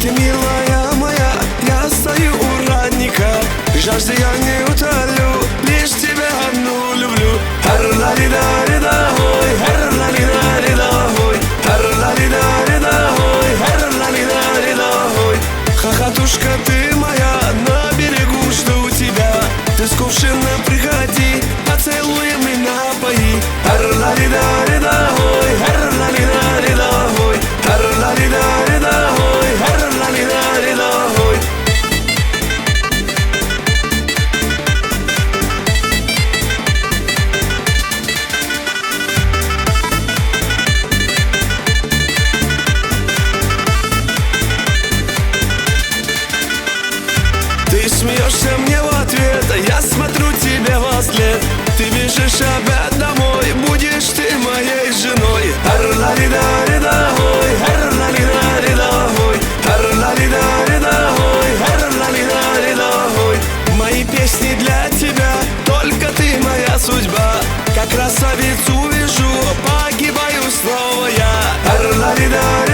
Ты, милая моя, я стою у родника, жажды я не утолю, лишь тебя одну люблю. Хар-ла-ли-да-ли-да, ой, хар-ла-ли-да-ли-да, ой, хар-ла-ли-да-ли-да, ой, хар-ла-ли-да-ли-да, ой. Хохотушка ты моя, на берегу жду тебя. Ты с кувшина приходи, поцелуем и напои. Хар-ла-ли-да-ли-да, ой, хар-ла-ли-да-ли-да, ой, хар-ла-ли-да-ли-да, ой, хар-ла-ли-да-ли-да, ой. Ты смеешься мне в ответ, а я смотрю тебе во след. Ты бежишь опять домой, будешь ты моей женой. Хар-ла-ли-да-ли-да, ой, хар-ла-ли-да-ли-да, ой, хар-ла-ли-да-ли-да, ой, хар-ла-ли-да-ли-да, ой. Мои песни для тебя, только ты моя судьба. Как красавицу вижу, погибаю снова я. Хар-ла-ли-да-ли-да.